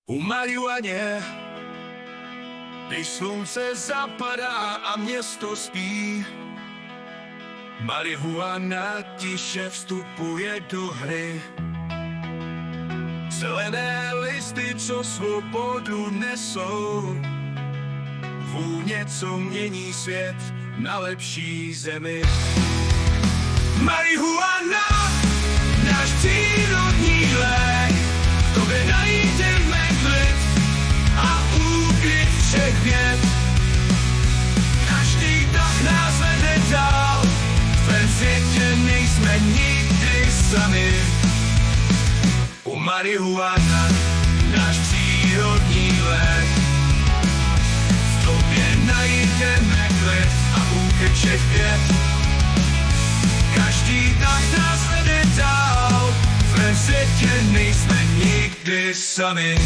U marihuaně, když slunce zapadá a město spí, marihuana tiše vstupuje do hry. Zelené listy, co svobodu nesou, vůně, co mění svět na lepší zemi. Marihuana, náš přírodní lék, v tobě najdeme klid a úkryt všech věd. Každý tak nás vede dál, v tvém světě nejsme nikdy sami. U marihuana, náš přírodní lék, v tobě najdeme klid a úkryt všech věd. Každý tak nás vede dál, v tvém světě nejsme nikdy sami.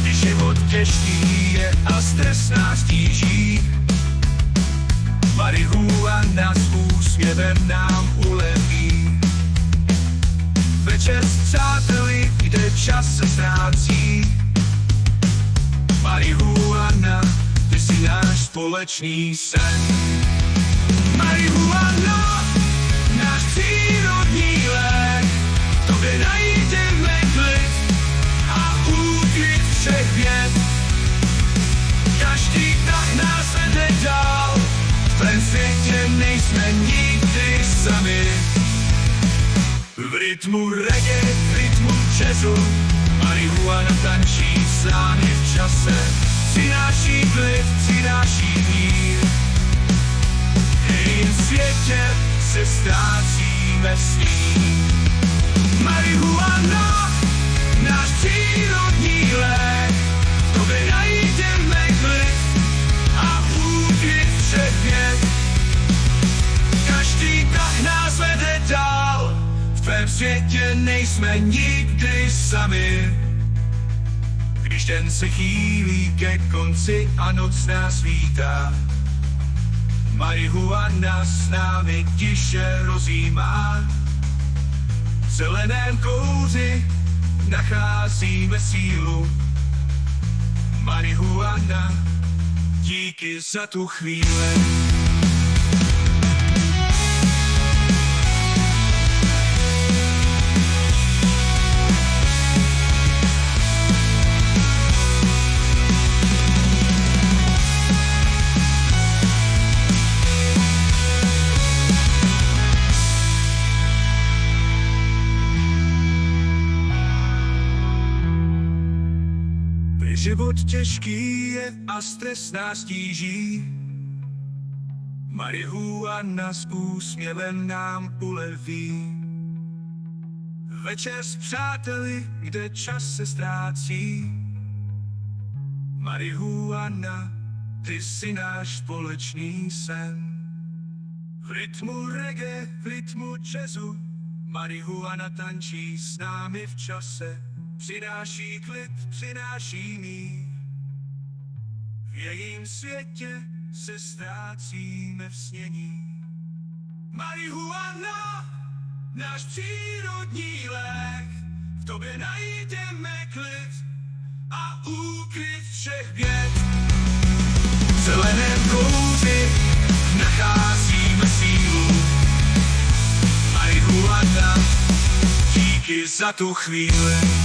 Když život těžký je a stres nás tíží, marihuana s úsměvem nám uleví. Večer s přáteli, kde čas se ztrácí, marihuana, ty jsi náš společný sen. Marihuana, náš přírodní lék, v tobě najdeme klid a úkryt všech věd. Každý tak nás vede dál, v tvém světě nejsme nikdy sami. V rytmu reggae, v rytmu jazzu, marihuana tančí s námi v čase. Přináší klid, přináší mír. V jejím světě se ztrácíme s ním. Marihuana, náš přírodní lék, v tobě najdeme klid a úkryt všech věd. Každý tak nás vede dál, v tvém světě nejsme nikdy sami. Když den se chýlí ke konci a noc nás vítá, marihuana s námi tiše rozjímá. V zeleném kouři nacházíme sílu. Marihuana, díky za tu chvíli. Život těžký je a stres nás tíží, marihuana s úsměvem nám uleví. Večer s přáteli, kde čas se ztrácí, marihuana, ty jsi náš společný sen. V rytmu reggae, v rytmu jazzu, marihuana tančí s námi v čase. Přináší klid, přináší mír. V jejím světě se ztrácíme v snění. Marihuana, náš přírodní lék, v tobě najdeme klid a úkryt všech věd. V zeleném kouři nacházíme sílu. Marihuana, díky za tu chvíli.